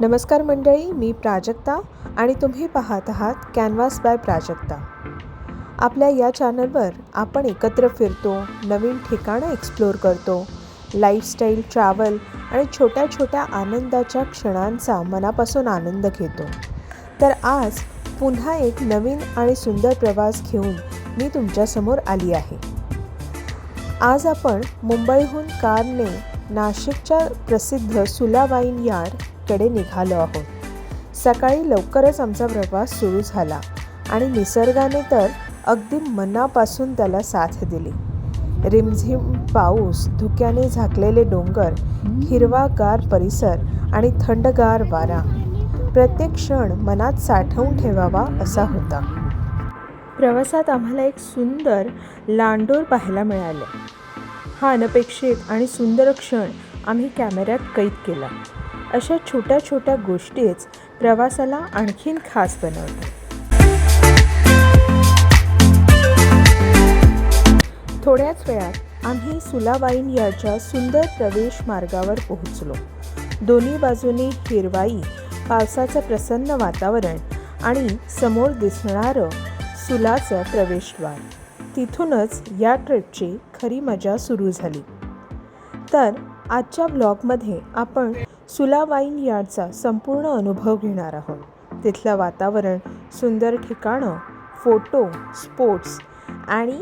नमस्कार मंडळी, मी प्राजक्ता आणि तुम्ही पाहत आहात कॅनव्हास बाय प्राजक्ता। आपल्या या चॅनलवर आपण एकत्र फिरतो, नवीन ठिकाणं एक्सप्लोर करतो, लाईफस्टाईल, ट्रॅव्हल आणि छोट्या छोट्या आनंदाच्या क्षणांचा मनापासून आनंद घेतो। तर आज पुन्हा एक नवीन आणि सुंदर प्रवास घेऊन मी तुमच्यासमोर आली आहे। आज आपण मुंबईहून कारने नाशिकच्या प्रसिद्ध सुला वाईन यार्डकडे निघालो आहोत। सकाळी लवकरच आमचा प्रवास सुरू झाला आणि निसर्गाने तर अगदी मनापासून त्याला साथ दिली। रिमझिम पाऊस, धुक्याने झाकलेले डोंगर, हिरवागार परिसर आणि थंडगार वारा, प्रत्येक क्षण मनात साठवून ठेवावा असा होता। प्रवासात आम्हाला एक सुंदर लांडोर पाहायला मिळाले। हा अनपेक्षित आणि सुंदर क्षण आम्ही कॅमेऱ्यात कैद केला। अशा छोट्या छोट्या गोष्टीच प्रवासाला आणखीन खास बनवतात। थोड्याच वेळात आम्ही सुला वाईन यार्डच्या सुंदर प्रवेश मार्गावर पोहोचलो। दोन्ही बाजूनी हिरवाई, पावसाचं प्रसन्न वातावरण आणि समोर दिसणारं सुलाचं प्रवेशद्वार। तिथूनच या ट्रिपची खरी मजा सुरू झाली। तर आजच्या ब्लॉगमध्ये आपण सुला वाईन यार्डचा संपूर्ण अनुभव घेणार आहोत। तिथलं वातावरण, सुंदर ठिकाणं, फोटो, स्पोर्ट्स आणि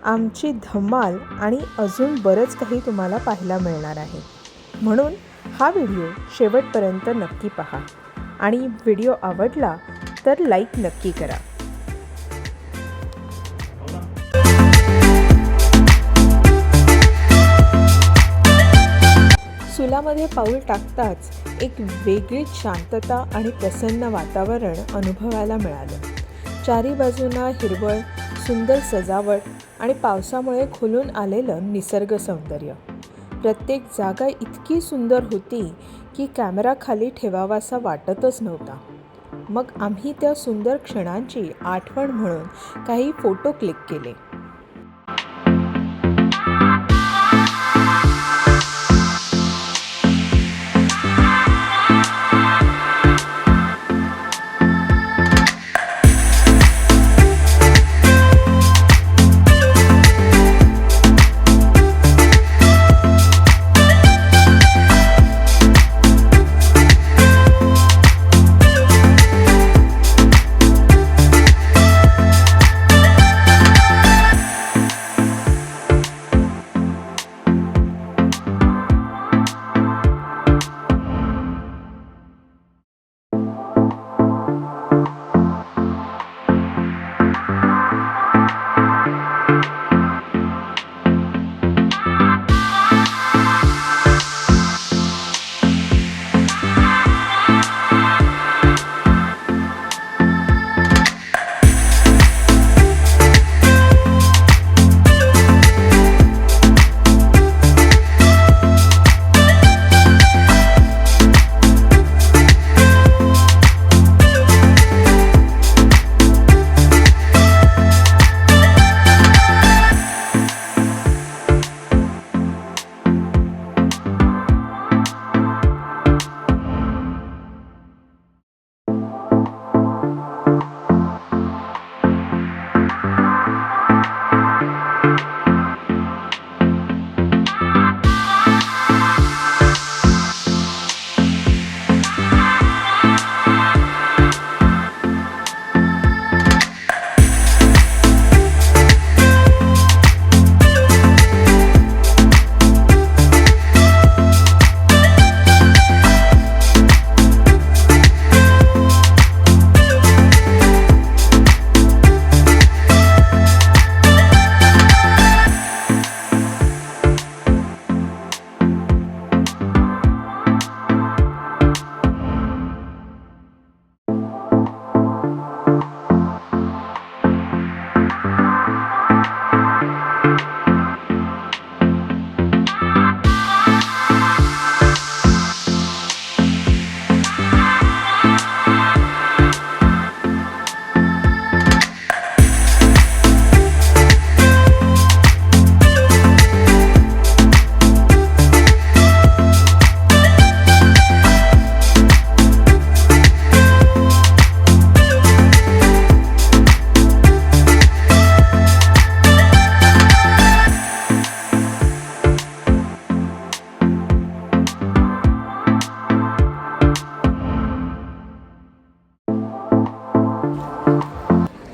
आमची धमाल आणि अजून बरंच काही तुम्हाला पाहायला मिळणार आहे। म्हणून हा व्हिडिओ शेवटपर्यंत नक्की पहा आणि व्हिडिओ आवडला तर लाईक नक्की करा। सुलामध्ये पाऊल टाकताच एक वेगळीच शांतता आणि प्रसन्न वातावरण अनुभवायला मिळालं। चारी बाजूंना हिरवळ, सुंदर सजावट आणि पावसामुळे खुलून आलेलं निसर्ग सौंदर्य। प्रत्येक जागा इतकी सुंदर होती की कॅमेरा खाली ठेवावासा वाटतच नव्हता। मग आम्ही त्या सुंदर क्षणांची आठवण म्हणून काही फोटो क्लिक केले।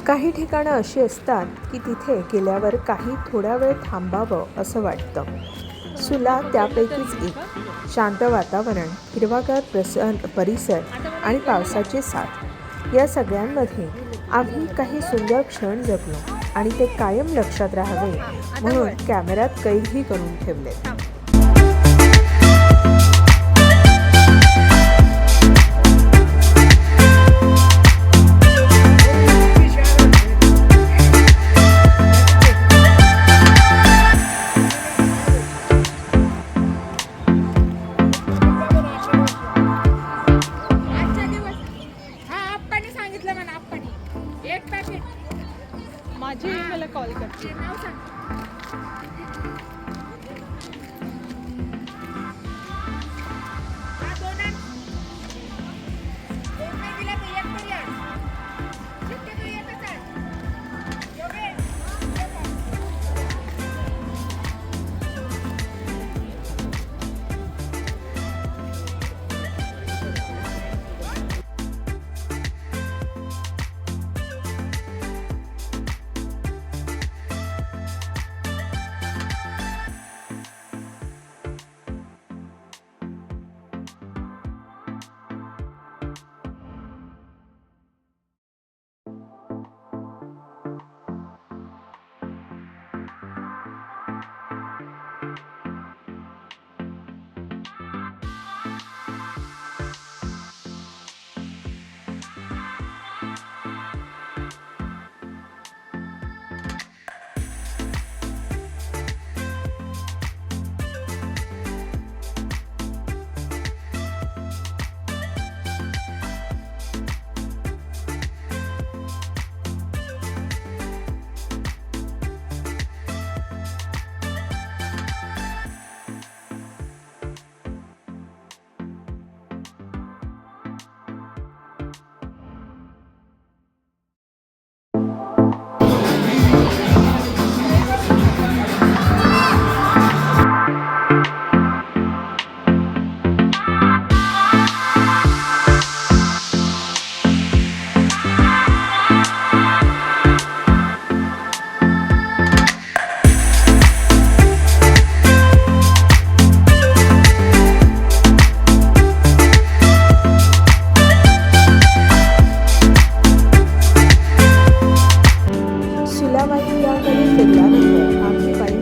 काही ठिकाणं अशी असतात की तिथे गेल्यावर काही थोडा वेळ थांबावं असं वाटतं. सुला त्यापैकीच एक. शांत वातावरण, हिरवागार परिसर आणि पावसाची साथ या सगळ्यांमध्ये आम्ही काही सुंदर क्षण जगलो आणि ते कायम लक्षात राहावे म्हणून कॅमेऱ्यात कैदही करून ठेवले. माझी मला कॉल करते.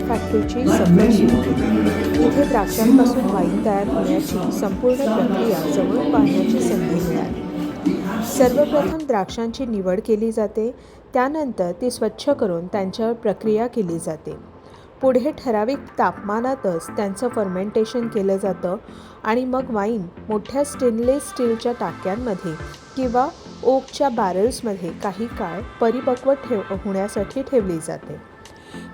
फॅक्टरीची सफर सुरू. इथे द्राक्षांपासून वाईन तयार होण्याची संपूर्ण प्रक्रिया जवळून पाहण्याची संधी मिळाली. सर्वप्रथम द्राक्षांची निवड केली जाते, त्यानंतर ती स्वच्छ करून त्यांच्यावर प्रक्रिया केली जाते. पुढे ठराविक तापमानातच त्यांचं फर्मेंटेशन केलं जातं आणि मग वाईन मोठ्या स्टेनलेस स्टीलच्या टाक्यांमध्ये किंवा ओकच्या बॅरल्समध्ये काही काळ परिपक्व होण्यासाठी ठेवली जाते.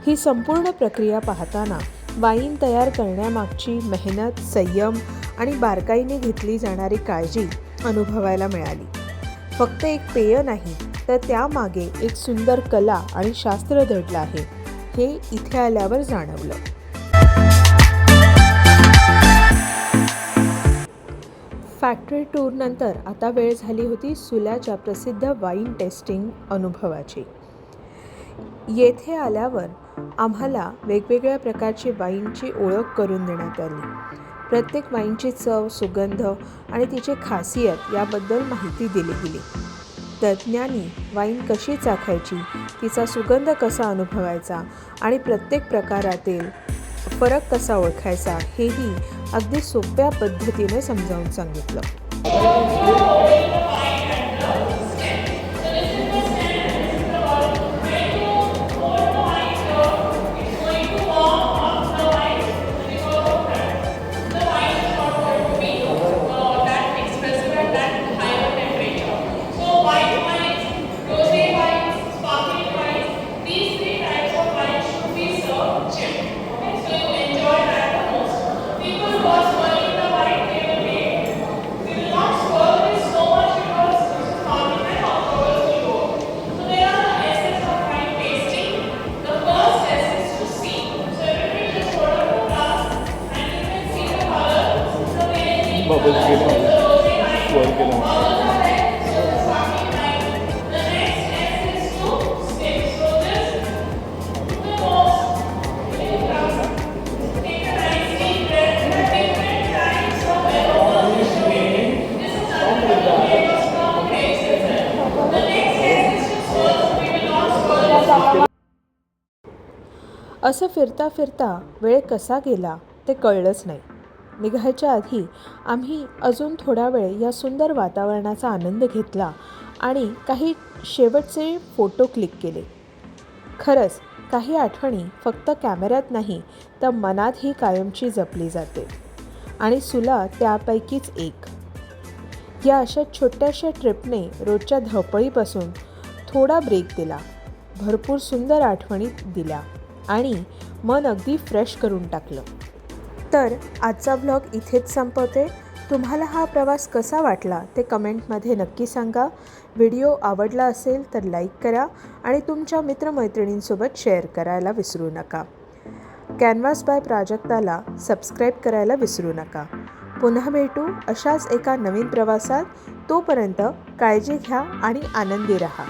ही संपूर्ण प्रक्रिया पाहताना वाईन तयार करण्यामागची मेहनत, संयम आणि बारकाईने घेतली जाणारी काळजी अनुभवायला मिळाली. फक्त एक पेय नाही, तर त्यामागे एक सुंदर कला आणि शास्त्र दडलं आहे, हे इथे आल्यावर जाणवलं. फॅक्टरी टूरनंतर आता वेळ झाली होती सुल्याच्या प्रसिद्ध वाईन टेस्टिंग अनुभवाची. येथे आल्यावर आम्हाला वेगवेगळ्या प्रकारची वाईनची ओळख करून देण्यात आली. प्रत्येक वाईनची चव, सुगंध आणि तिची खासियत याबद्दल माहिती दिली गेली. तज्ज्ञांनी वाईन कशी चाखायची, तिचा सुगंध कसा अनुभवायचा आणि प्रत्येक प्रकारातील फरक कसा ओळखायचा हेही अगदी सोप्या पद्धतीने समजावून सांगितलं. असं फिरता फिरता वेळ कसा गेला ते कळलंच नाही. निघायच्या आधी आम्ही अजून थोडा वेळ या सुंदर वातावरणाचा आनंद घेतला आणि काही शेवटचे फोटो क्लिक केले. खरंच काही आठवणी फक्त कॅमेऱ्यात नाही तर मनातही कायमची जपली जाते आणि सुला त्यापैकीच एक. या अशा छोट्याशा ट्रिपने रोजच्या धावपळीपासून थोडा ब्रेक दिला, भरपूर सुंदर आठवणी दिल्या आणि मन अगदी फ्रेश करून टाकलं. तर आजचा व्लॉग इथेच संपवते. तुम्हाला हा प्रवास कसा वाटला ते कमेंटमध्ये नक्की सांगा. व्हिडिओ आवडला असेल तर लाईक करा आणि तुमच्या मित्रमैत्रिणींसोबत शेअर करायला विसरू नका. कॅनव्हास बाय प्राजक्ताला सबस्क्राईब करायला विसरू नका. पुन्हा भेटू अशाच एका नवीन प्रवासात. तोपर्यंत काळजी घ्या आणि आनंदी रहा.